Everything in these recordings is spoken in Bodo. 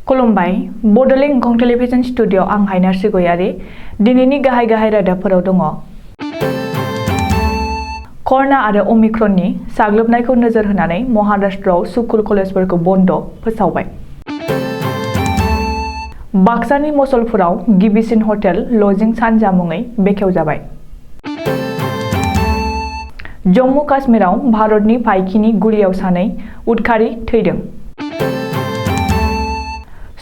खुलुमबाय बड'लेण्ड एंखं टेलिभिजन स्टुडिअ आं हायनार सिगयारि दिनैनि गाहाय रादाबफोराव दङ। कर'ना आरो अमिक्रननि साग्लोबनायखौ नोजोर होनानै महाराष्ट्रआव स्कुल कलेजफोरखौ बन्द फोसावबाय। बाक्सानि मसलपुराव गिबिसिन हटेल लजिं सानजा मुङै बेखेवजाबाय। जम्मु काश्मीराव भारतनि फाइकिनि गुलियाव सानै उदखारि थैदों।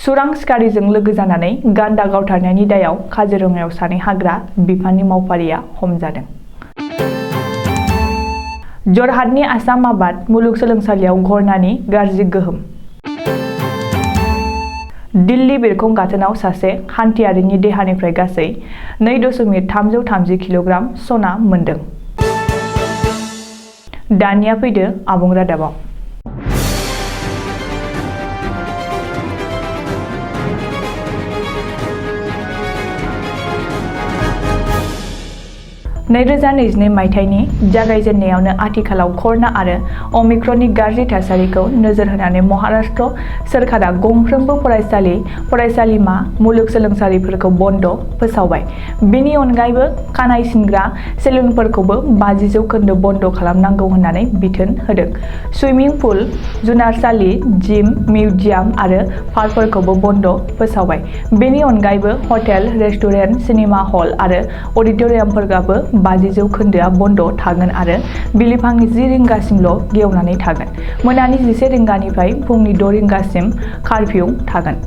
सुरां सिखारिजों लोगो जानानै गान्दा गावथारनायनि दायाव काजिरङायाव सानै हाग्रा बिफाननि मावफारिया हमजादों। जरहाटनि आसाम आबाद मुलुगसोलोंसालियाव घर्नानि गाज्रि गोहोम। दिल्ली बिरखं गाथोनाव सासे हान्थियारिनि देहानिफ्राय गासै 2.330 किल'ग्राम सना मोन्दों। दानिया फैदो आबुं रादाबाव। (2022) मायथाइनि जागायजेननायावनो आथिखालाव कर'ना आरो अमिक्रननि गाज्रि थासारिखौ नोजोर होनानै महाराष्ट्र सोरखारा गंफ्रोमबो फरायसालि फरायसालिमा मुलुगसोलोंसालिफोरखौ बन्द फोसावबाय। बेनि अनगायैबो खानाय सिनग्रा सेलुनफोरखौबो 50% बन्द खालामनांगौ होननानै बिथोन होदों। सुइमिं पुल, जुनारसालि, जिम, मिउजियाम आरो पार्कफोरखौबो बन्द फोसावबाय। बेनि अनगायैबो हटेल, रेस्टुरेन्ट, सिनेमा हल आरो अडिट'रियामफोराबो 50%आ बन्द थागोन आरो बिलिफांनि 10 रिंगासिमल' गेवनानै थागोन। मोनानि 11 रिंगानिफ्राय फुंनि 6 रिंगासिम कारफिउ थागोन।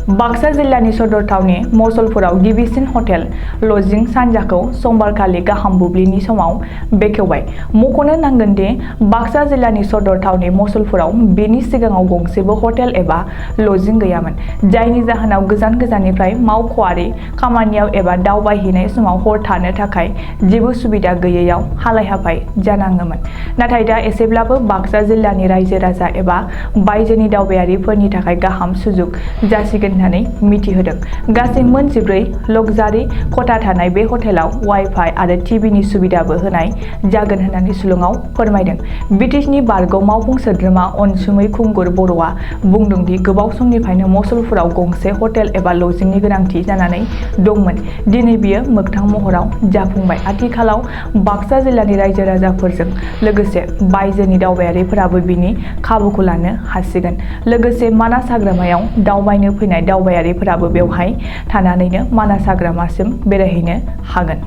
बाक्सा जिल्लानि सदर थावनि मसलपुराव गिबिसिन हटेल लजिं सानजाखौ समबारखालि गाहाम बुब्लिनि समाव बेखेवबाय। मख'नो नांगोन दि बाक्सा जिल्लानि सदर थावनि मसलपुराव बेनि सिगाङाव गंसेबो हटेल एबा लजिं गैयामोन, जायनि जाहोनाव गोजान गोजाननिफ्राय मावख'आरि खामानियाव एबा दावबायहैनाय समाव हर थानो थाखाय जेबो सुबिदा गैयैयाव हालाय-हाफाय जानाङोमोन। नाथाय दा एसेब्लाबो बाक्सा जिल्लानि रायजो राजा एबा बायजोनि दावबायारिफोरनि थाखाय गाहाम सुजुग जासिगोन होननानै मिथिहोदों। गासै मोन 14 लक्जारि खथा थानाय बे हटेलाव वाइ-फाइ आरो टिभिनि सुबिदाबो होनाय जागोन होननानै सुलुङाव फोरमायदों। बिटिसिनि बारग' मावफुं सोद्रोमा अनसुमै खुंगुर बर'आ बुंदों दि गोबाव समनिफ्रायनो मसलपुराव गंसे हटेल एबा लजिंनि गोनांथि जानानै दंमोन। दिनै बियो मोगथां महराव जाफुंबाय। आथिखालाव बाक्सा जिल्लानि रायजो राजाफोरजों लोगोसे बायजोनि दावबायारिफोराबो बिनि खाबुखौ लानो हासिगोन। लोगोसे मानास हाग्रामायाव दावबायनो फैनाय दावबायारिफोराबो बेवहाय थानानैनो मानास हाग्रामासिम बेरायहैनो हागोन।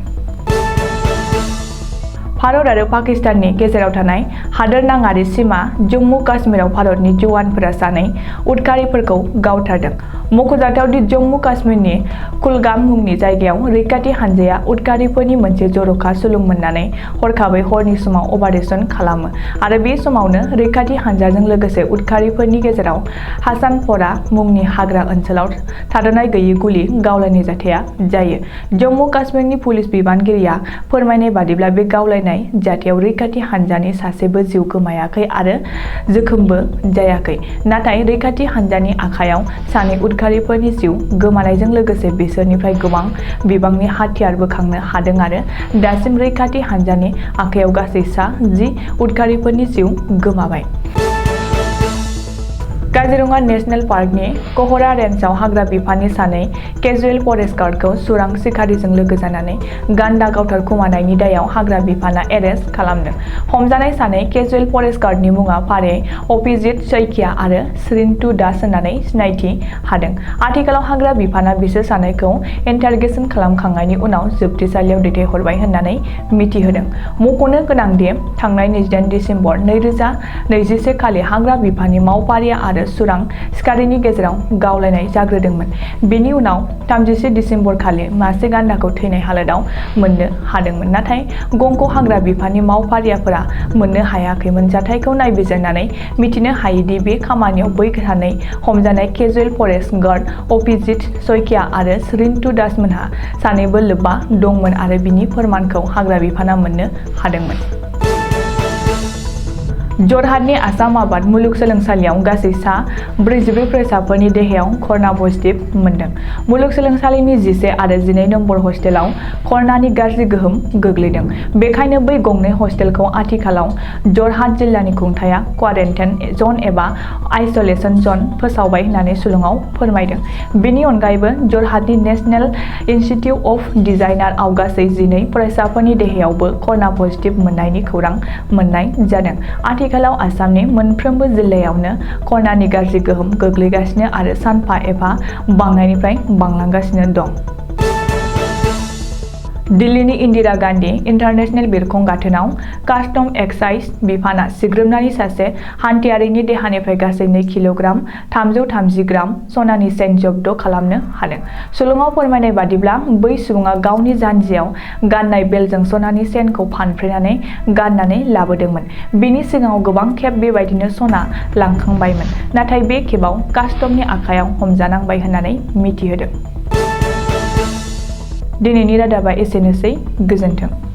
भारत आरो पाकिस्ताननि गेजेराव थानाय हादोरनाङारि सिमा जम्मु काश्मीराव भारतनि जवानफोरा सानै उदखारिफोरखौ गावथारदों। मख'जाथाव दि जम्मु काश्मीरनि कुलगाम मुंनि जायगायाव रैखाथि हानजाया उदखारिफोरनि मोनसे जर'खा सुलुं मोननानै हरखाबै हरनि समाव अपारेसन खालामो आरो बे समावनो रैखाथि हानजाजों लोगोसे उदखारिफोरनि गेजेराव हासानपरा मुंनि हाग्रा ओनसोलाव थाद'नाय गैयै गुलि गावलायनाय जाथाया जायो। जम्मु काश्मीरनि पुलिस बिबानगिरिया फोरमायनाय बादिब्ला बे गावलायनाय जाथायाव रैखाथि हानजानि सासेबो जिउ गोमायाखै आरो जोखोमबो जायाखै। नाथाय रैखाथि हानजानि आखायाव सानै उदखारिफोरनि जिउ गोमानायजों लोगोसे बिसोरनिफ्राय गोबां बिबांनि हाथियार बोखांनो हादों आरो दासिम रैखाथि हानजानि आखायाव गासै सा 10 उदखारिफोरनि जिउ गोमाबाय। काजिरङा नेशनेल पार्कनि कहरा रेन्जआव हाग्रा बिफाननि सानै केजुवेल फरेस्ट गार्डखौ सुरां सिखारिजों लोगो जानानै गान्दा गावथारखुमानायनि दायाव हाग्रा बिफानआ एरेस्ट खालामदों। हमजानाय सानै केजुवेल फरेस्ट गार्डनि मुङा फारियै अभिजित सैकिया आरो श्रिन्तु दास होननानै सिनायथि हादों। आथिखालाव हाग्रा बिफानआ बिसोर सानैखौ इन्टारगेसन खालामखांनायनि उनाव जोबथेसालियाव दैथायहरबाय होननानै मिथिहोदों। मख'नो गोनां दि थांनाय 28 दिसेम्बर 2021 खालि हाग्रा बिफाननि मावफारिया आरो सुरां सिखारिनि गेजेराव गावलायनाय जाग्रोदोंमोन। बेनि उनाव 31 दिसेम्बर खालि मासे गान्दाखौ थैनाय हालोदाव मोननो हादोंमोन। नाथाय गंखौ हाग्रा बिफाननि मावफारियाफोरा मोननो हायाखैमोन। जाथायखौ नायबिजिरनानै मिथिनो हायोदि बे खामानियाव बै सानै हमजानाय casual forest guard Abhijit Saikia आरो श्रिन्तु दास मोनहा सानैबो लोब्बा दंमोन आरो बिनि फोरमानखौ हाग्रा बिफानआ मोननो हादोंमोन। जरहाटनि आसाम आबाद मुलुगसोलोंसालियाव गासै सा 44 फरायसाफोरनि देहायाव कर'ना पजिटिभ मोनदों। मुलुगसोलोंसालिनि 11 आरो 12 नम्बर हस्टेलाव कर'नानि गाज्रि गोहोम गोग्लैदों। बेखायनो बै गंनै हस्टेलखौ आथिखालाव जरहाट जिल्लानि खुंथाया क्वारेन्टाइन जन एबा आइसोलेसन जन फोसावबाय होननानै सुलुङाव फोरमायदों। बेनि अनगायैबो जरहाटनि नेशनेल इनस्टिट्युट अफ डिजाइनारआव गासै 12 फरायसाफोरनि देहायावबो कर'ना पजिटिभ मोननायनि खौरां मोननाय जादों। आथिखालाव आसामनि मोनफ्रोमबो जिल्लायावनो कर'नानि गाज्रि गोहोम गोग्लैगासिनो आरो सानफा एफा बांनायनिफ्राय बांलांगासिनो दं। दिल्लीनि इन्दिरा गान्धी इन्टारनेशनेल बिरखं गाथोनाव कास्टम एक्साइज बिफानआ सिग्रोमनानै सासे हान्थियारिनि देहानिफ्राय गासै 2 किल'ग्राम 330 ग्राम सनानि चेन जब्द खालामनो हादों। सुलुङाव फोरमायनाय बादिब्ला बै सुबुङा गावनि जानजियाव गाननाय बेलजों सनानि चेनखौ फानफ्रेनानै गाननानै लाबोदोंमोन। बेनि सिगाङाव गोबां खेब बेबायदिनो सना लांखांबायमोन, नाथाय बे खेबाव कास्टमनि आखायाव हमजानांबाय होननानै मिथिहोदों। दिनैनि रादाबा एसेनोसै, गोजोन्थों।